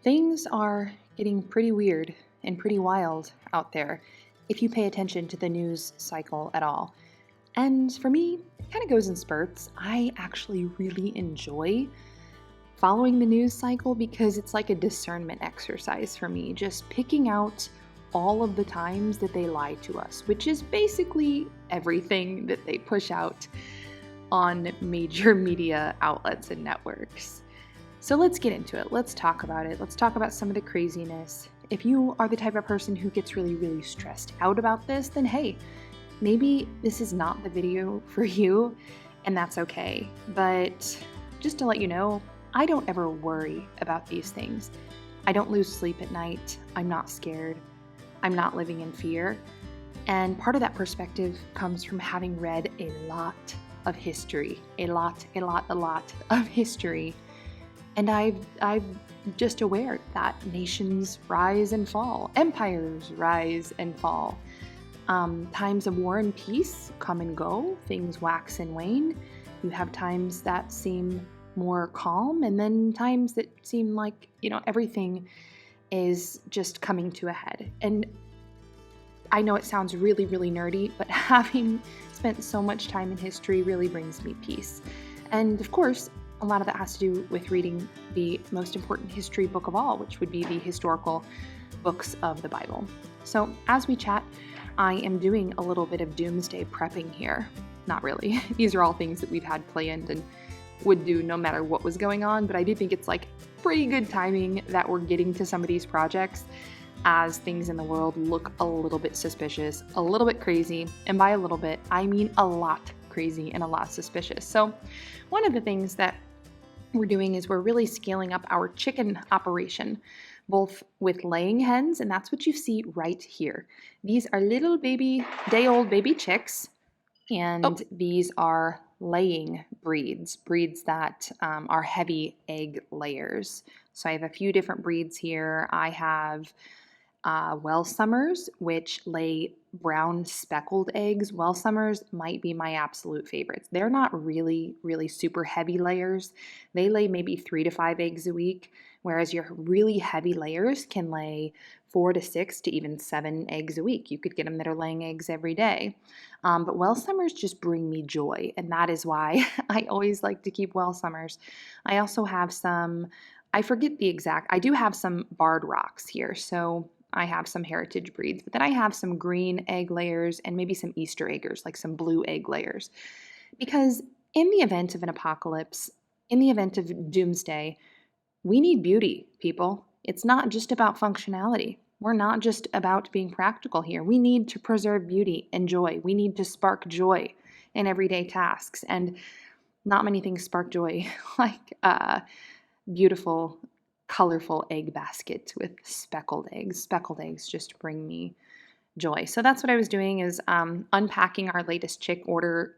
Things are getting pretty weird and pretty wild out there if you pay attention to the news cycle at all. And for me, it kind of goes in spurts. I actually really enjoy following the news cycle because it's like a discernment exercise for me, just picking out all of the times that they lie to us, which is basically everything that they push out on major media outlets and networks. So let's get into it. Let's talk about it. Let's talk about some of the craziness. If you are the type of person who gets really, really stressed out about this, then hey, maybe this is not the video for you, and that's okay. But just to let you know, I don't ever worry about these things. I don't lose sleep at night. I'm not scared. I'm not living in fear. And part of that perspective comes from having read a lot of history, a lot of history. And I'm just aware that nations rise and fall, empires rise and fall. Times of war and peace come and go, things wax and wane. You have times that seem more calm, and then times that seem like, everything is just coming to a head. And I know it sounds really, really nerdy, but having spent so much time in history really brings me peace. And of course, a lot of that has to do with reading the most important history book of all, which would be the historical books of the Bible. So as we chat, I am doing a little bit of doomsday prepping here. Not really. These are all things that we've had planned and would do no matter what was going on, but I do think it's like pretty good timing that we're getting to some of these projects as things in the world look a little bit suspicious, a little bit crazy, and by a little bit, I mean a lot crazy and a lot suspicious. So one of the things that we're doing is we're really scaling up our chicken operation, both with laying hens, and that's what you see right here. These are little day-old baby chicks, and these are laying breeds that are heavy egg layers. So I have a few different breeds here. I have Welsumers, which lay brown speckled eggs. Welsumers might be my absolute favorites. They're not really, really super heavy layers. They lay maybe 3 to 5 eggs a week, whereas your really heavy layers can lay 4 to 6 to even 7 eggs a week. You could get them that are laying eggs every day. But Welsumers just bring me joy, and that is why I always like to keep Welsumers. I also have some, I do have some barred rocks here, so I have some heritage breeds, but then I have some green egg layers and maybe some Easter eggers, like some blue egg layers. Because in the event of an apocalypse, in the event of doomsday, we need beauty, people. It's not just about functionality. We're not just about being practical here. We need to preserve beauty and joy. We need to spark joy in everyday tasks. And not many things spark joy like beautiful, colorful egg baskets with speckled eggs. Speckled eggs just bring me joy. So that's what I was doing, is unpacking our latest chick order.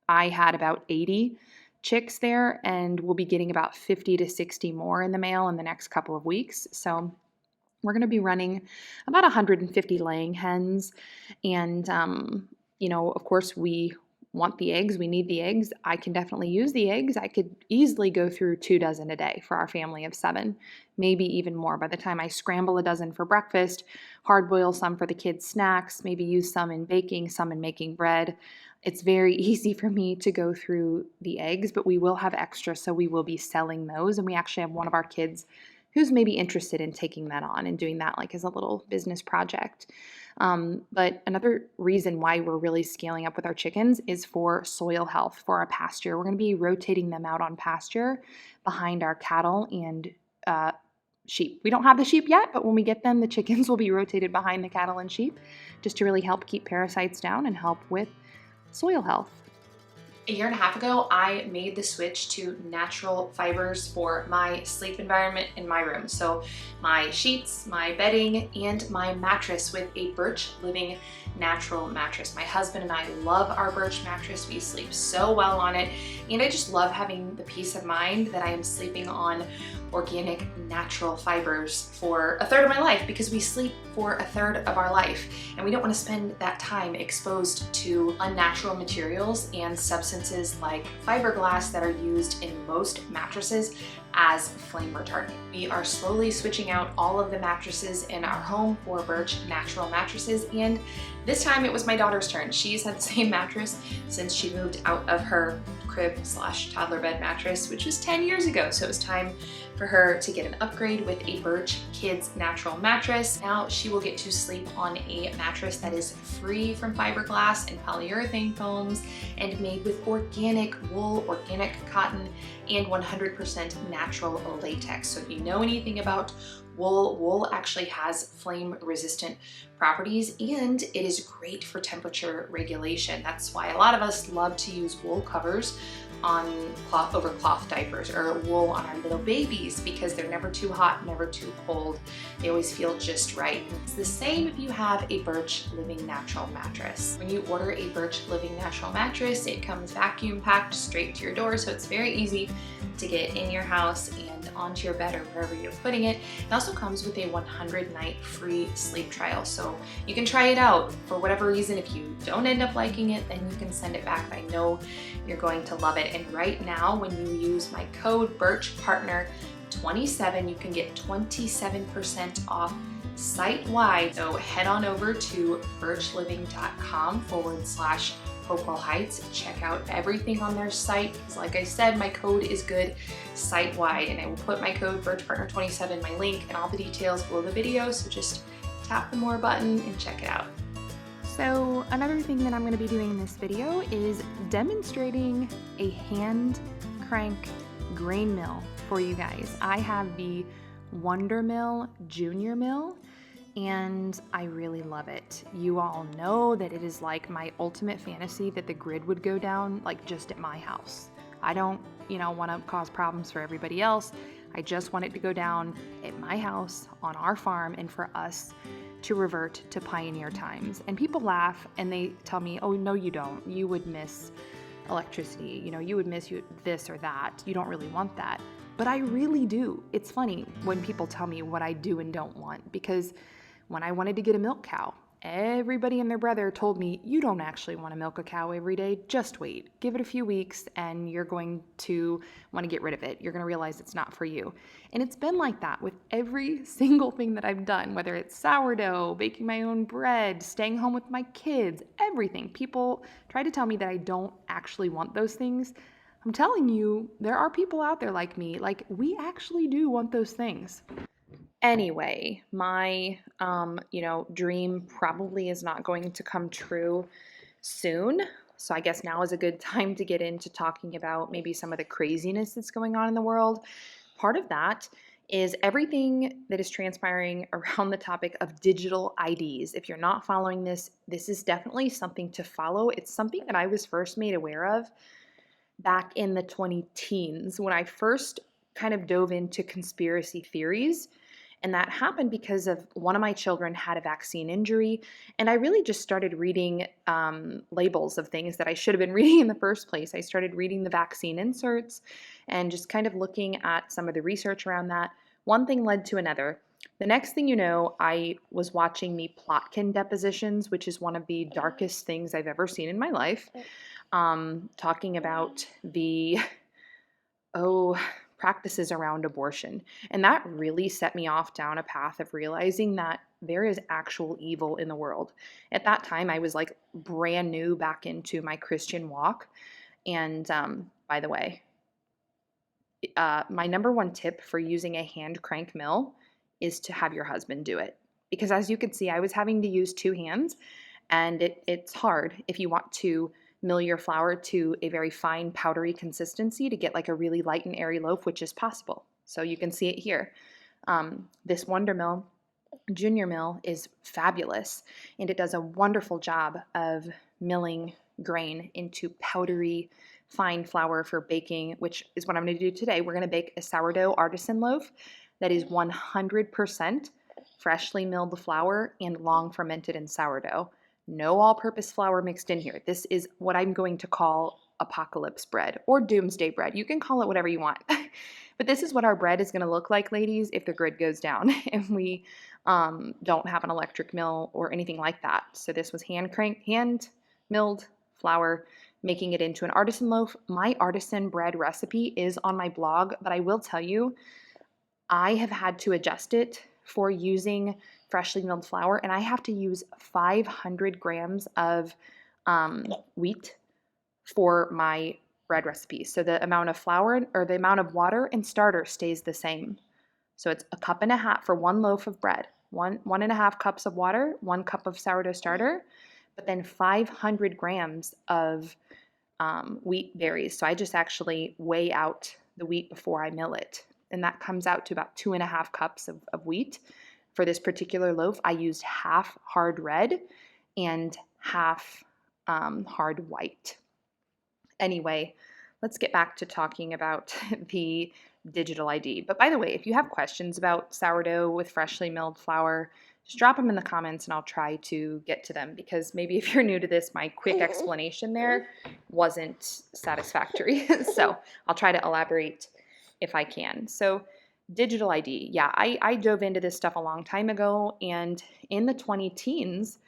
I had about 80 chicks there, and we'll be getting about 50 to 60 more in the mail in the next couple of weeks. So we're going to be running about 150 laying hens. And, of course, we want the eggs. We need the eggs. I can definitely use the eggs. I could easily go through 2 dozen a day for our family of 7, maybe even more. By the time I scramble a dozen for breakfast, hard boil some for the kids' snacks, maybe use some in baking, some in making bread. It's very easy for me to go through the eggs, but we will have extra, so we will be selling those. And we actually have one of our kids who's maybe interested in taking that on and doing that like as a little business project. But another reason why we're really scaling up with our chickens is for soil health, for our pasture. We're going to be rotating them out on pasture behind our cattle and sheep. We don't have the sheep yet, but when we get them, the chickens will be rotated behind the cattle and sheep just to really help keep parasites down and help with soil health. A year and a half ago, I made the switch to natural fibers for my sleep environment in my room. So my sheets, my bedding, and my mattress with a Birch Living natural mattress. My husband and I love our Birch mattress. We sleep so well on it. And I just love having the peace of mind that I am sleeping on organic, natural fibers for a third of my life, because we sleep for a third of our life. And we don't want to spend that time exposed to unnatural materials and substances like fiberglass that are used in most mattresses as flame retardant. We are slowly switching out all of the mattresses in our home for Birch natural mattresses, and this time it was my daughter's turn. She's had the same mattress since she moved out of her crib slash toddler bed mattress, which was 10 years ago. So it was time for her to get an upgrade with a Birch Kids natural mattress. Now she will get to sleep on a mattress that is free from fiberglass and polyurethane foams and made with organic wool, organic cotton, and 100% natural latex. So if you know anything about wool actually has flame resistant properties, and it is great for temperature regulation. That's why a lot of us love to use wool covers on cloth diapers, or wool on our little babies, because they're never too hot, never too cold. They always feel just right. It's the same if you have a Birch Living Natural mattress. When you order a Birch Living Natural mattress, it comes vacuum packed straight to your door, so it's very easy to get in your house and onto your bed or wherever you're putting it. It also comes with a 100-night free sleep trial, so you can try it out. For whatever reason, if you don't end up liking it, then you can send it back. I know you're going to love it. And right now, when you use my code BirchPartner27, you can get 27% off site-wide. So head on over to birchliving.com/Hopewell Heights. Check out everything on their site, because like I said, my code is good site-wide, and I will put my code BirchPartner27, my link, and all the details below the video, so just tap the more button and check it out. So another thing that I'm going to be doing in this video is demonstrating a hand crank grain mill for you guys. I have the Wonder Mill Junior Mill, and I really love it. You all know that it is like my ultimate fantasy that the grid would go down like just at my house. I don't, want to cause problems for everybody else. I just want it to go down at my house on our farm, and for us to revert to pioneer times. And people laugh and they tell me, oh, no, you don't. You would miss electricity. You would miss this or that. You don't really want that. But I really do. It's funny when people tell me what I do and don't want, because when I wanted to get a milk cow, everybody and their brother told me, you don't actually want to milk a cow every day. Just wait. Give it a few weeks and you're going to want to get rid of it. You're going to realize it's not for you. And it's been like that with every single thing that I've done, whether it's sourdough, baking my own bread, staying home with my kids, everything. People try to tell me that I don't actually want those things. I'm telling you, there are people out there like me, like we actually do want those things. Anyway, my, dream probably is not going to come true soon. So I guess now is a good time to get into talking about maybe some of the craziness that's going on in the world. Part of that is everything that is transpiring around the topic of digital IDs. If you're not following this, this is definitely something to follow. It's something that I was first made aware of back in the 2010s when I first kind of dove into conspiracy theories. And that happened because of one of my children had a vaccine injury. And I really just started reading labels of things that I should have been reading in the first place. I started reading the vaccine inserts and just kind of looking at some of the research around that. One thing led to another. The next thing you know, I was watching the Plotkin depositions, which is one of the darkest things I've ever seen in my life, talking about the, practices around abortion. And that really set me off down a path of realizing that there is actual evil in the world. At that time, I was like brand new back into my Christian walk. And by the way, my number one tip for using a hand crank mill is to have your husband do it. Because as you can see, I was having to use two hands, and it's hard if you want to mill your flour to a very fine powdery consistency to get like a really light and airy loaf, which is possible. So you can see it here. This Wonder Mill Junior Mill is fabulous, and it does a wonderful job of milling grain into powdery fine flour for baking, which is what I'm going to do today. We're going to bake a sourdough artisan loaf that is 100% freshly milled flour and long fermented in sourdough. No all-purpose flour mixed in here. This is what I'm going to call apocalypse bread or doomsday bread. You can call it whatever you want. But this is what our bread is going to look like, ladies, if the grid goes down and we don't have an electric mill or anything like that. So this was hand milled flour making it into an artisan loaf. My artisan bread recipe is on my blog, but I will tell you, I have had to adjust it for using freshly milled flour, and I have to use 500 grams of wheat for my bread recipe. So the amount of flour or the amount of water and starter stays the same. So it's a cup and a half for one loaf of bread, one and a half cups of water, 1 cup of sourdough starter, but then 500 grams of wheat berries. So I just actually weigh out the wheat before I mill it. And that comes out to about 2.5 cups of wheat. For this particular loaf, I used half hard red and half hard white. Anyway, let's get back to talking about the digital ID. But by the way, if you have questions about sourdough with freshly milled flour, just drop them in the comments and I'll try to get to them, because maybe if you're new to this, my quick explanation there wasn't satisfactory. So I'll try to elaborate if I can. So digital ID. Yeah, I dove into this stuff a long time ago, and in the 20 teens,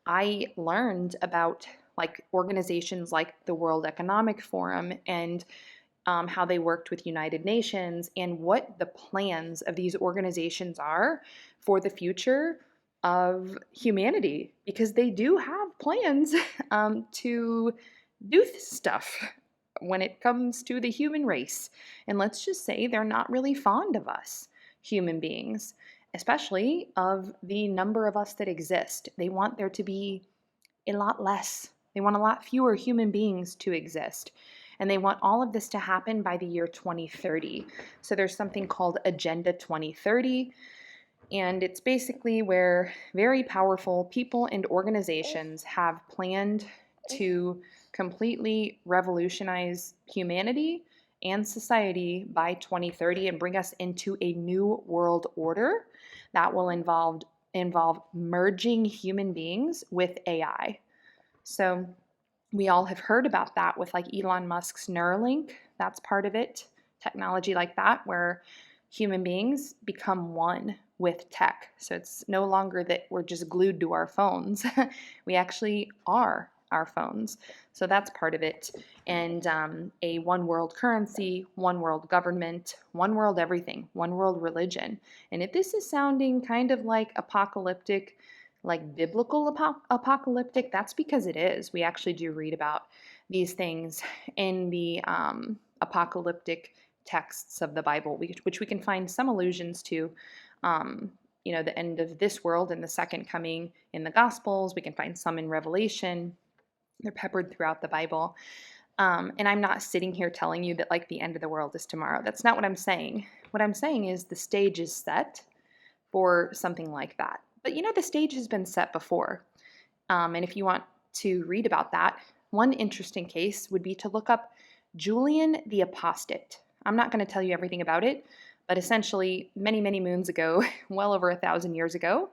I learned about like organizations like the World Economic Forum and how they worked with United Nations and what the plans of these organizations are for the future of humanity, because they do have plans to do stuff when it comes to the human race. And let's just say they're not really fond of us human beings, especially of the number of us that exist. They want there to be a lot less. They want a lot fewer human beings to exist. And they want all of this to happen by the year 2030. So there's something called Agenda 2030. And it's basically where very powerful people and organizations have planned to completely revolutionize humanity and society by 2030 and bring us into a new world order that will involve merging human beings with AI. So we all have heard about that with like Elon Musk's Neuralink. That's part of it. Technology like that, where human beings become one with tech. So it's no longer that we're just glued to our phones. We actually are our phones. So that's part of it. And a one world currency, one world government, one world everything, one world religion. And if this is sounding kind of like apocalyptic, like biblical apocalyptic, that's because it is. We actually do read about these things in the apocalyptic texts of the Bible, which we can find some allusions to, the end of this world and the second coming in the Gospels. We can find some in Revelation. They're peppered throughout the Bible. And I'm not sitting here telling you that like the end of the world is tomorrow. That's not what I'm saying. What I'm saying is the stage is set for something like that. But the stage has been set before. And if you want to read about that, one interesting case would be to look up Julian the Apostate. I'm not going to tell you everything about it, but essentially many, many moons ago, well over 1,000 years ago,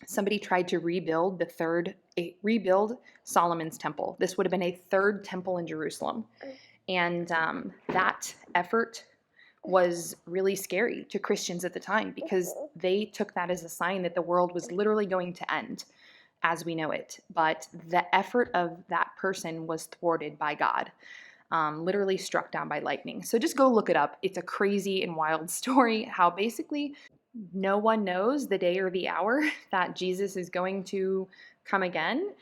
somebody tried to rebuild Solomon's temple. This would have been a third temple in Jerusalem. And that effort was really scary to Christians at the time, because they took that as a sign that the world was literally going to end as we know it. But the effort of that person was thwarted by God, literally struck down by lightning. So just go look it up. It's a crazy and wild story how basically no one knows the day or the hour that Jesus is going to come again,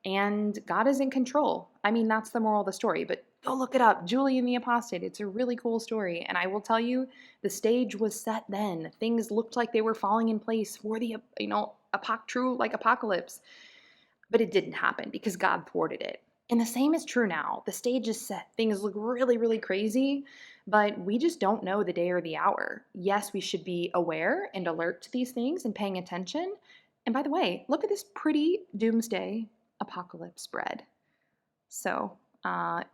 and God is in control. I mean, that's the moral of the story, but go look it up. Julian the Apostate. It's a really cool story. And I will tell you, the stage was set then. Things looked like they were falling in place for the, true like apocalypse. But it didn't happen because God thwarted it. And the same is true now. The stage is set. Things look really, really crazy, but we just don't know the day or the hour. Yes, we should be aware and alert to these things and paying attention. And by the way, look at this pretty doomsday apocalypse bread. So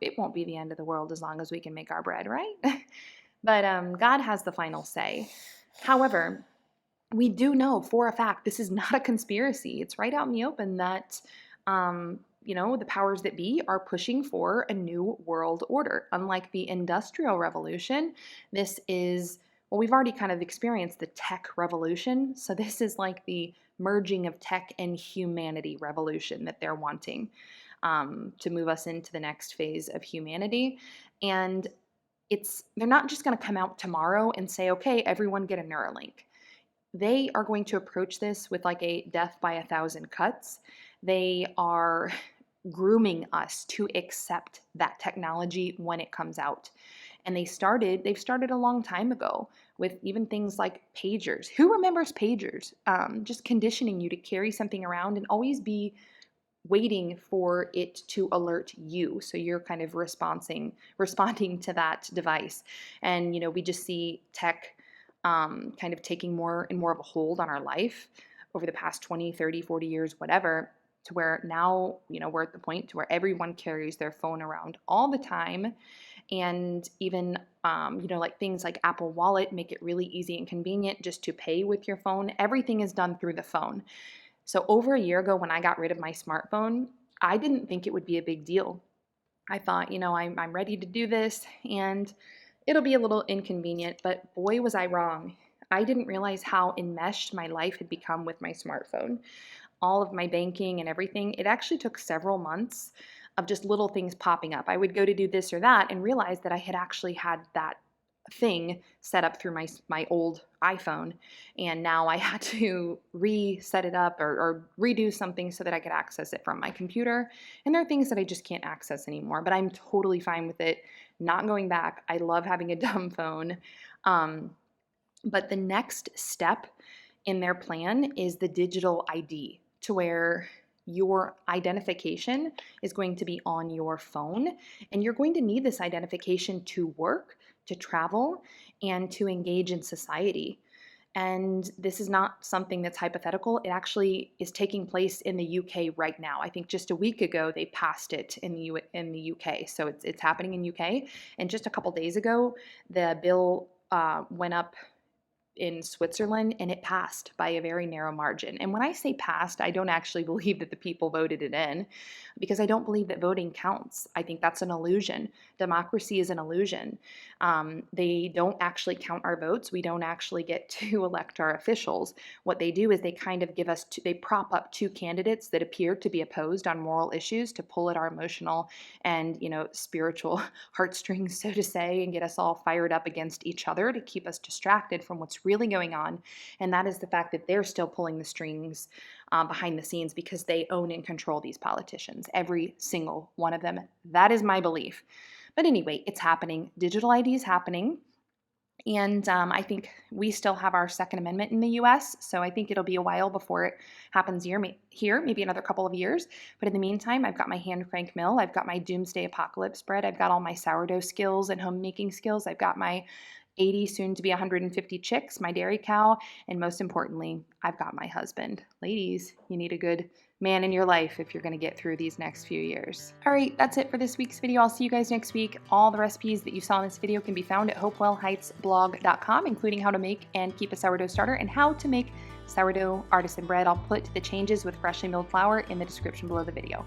it won't be the end of the world as long as we can make our bread, right? But God has the final say. However, we do know for a fact this is not a conspiracy. It's right out in the open that, the powers that be are pushing for a new world order. Unlike the Industrial Revolution, this is, well, we've already kind of experienced the tech revolution. So this is like the merging of tech and humanity revolution that they're wanting. to move us into the next phase of humanity. And they're not just going to come out tomorrow and say, okay, everyone get a Neuralink. They are going to approach this with like a death by 1,000 cuts. They are grooming us to accept that technology when it comes out. And they've started a long time ago with even things like pagers. Who remembers pagers? Just conditioning you to carry something around and always be waiting for it to alert you. So you're kind of responding to that device. And, we just see tech kind of taking more and more of a hold on our life over the past 20, 30, 40 years, whatever, to where now, we're at the point to where everyone carries their phone around all the time. And even, like things like Apple Wallet make it really easy and convenient just to pay with your phone. Everything is done through the phone. So over a year ago, when I got rid of my smartphone, I didn't think it would be a big deal. I thought, I'm ready to do this and it'll be a little inconvenient, but boy, was I wrong. I didn't realize how enmeshed my life had become with my smartphone. All of my banking and everything, it actually took several months of just little things popping up. I would go to do this or that and realize that I had actually had that thing set up through my old iPhone, and now I had to reset it up or redo something so that I could access it from my computer. And there are things that I just can't access anymore, but I'm totally fine with it, not going back. I love having a dumb phone. But the next step in their plan is the digital ID, to where your identification is going to be on your phone, and you're going to need this identification to work, to travel, and to engage in society. And this is not something that's hypothetical. It actually is taking place in the UK right now. I think just a week ago they passed it in the UK. So it's happening in UK. And just a couple days ago, the bill went up in Switzerland, and it passed by a very narrow margin. And when I say passed, I don't actually believe that the people voted it in, because I don't believe that voting counts. I think that's an illusion. Democracy is an illusion. They don't actually count our votes. We don't actually get to elect our officials. What they do is they kind of they prop up two candidates that appear to be opposed on moral issues to pull at our emotional and, spiritual heartstrings, so to say, and get us all fired up against each other to keep us distracted from what's really going on. And that is the fact that they're still pulling the strings behind the scenes, because they own and control these politicians, every single one of them. That is my belief. But anyway, it's happening. Digital ID is happening. And I think we still have our Second Amendment in the U.S., so I think it'll be a while before it happens here, maybe another couple of years. But in the meantime, I've got my hand crank mill, I've got my doomsday apocalypse bread, I've got all my sourdough skills and homemaking skills, I've got my 80, soon to be 150 chicks, my dairy cow, and most importantly, I've got my husband. Ladies, you need a good man in your life if you're going to get through these next few years. All right, that's it for this week's video. I'll see you guys next week. All the recipes that you saw in this video can be found at hopewellheightsblog.com, including how to make and keep a sourdough starter and how to make sourdough artisan bread. I'll put the changes with freshly milled flour in the description below the video.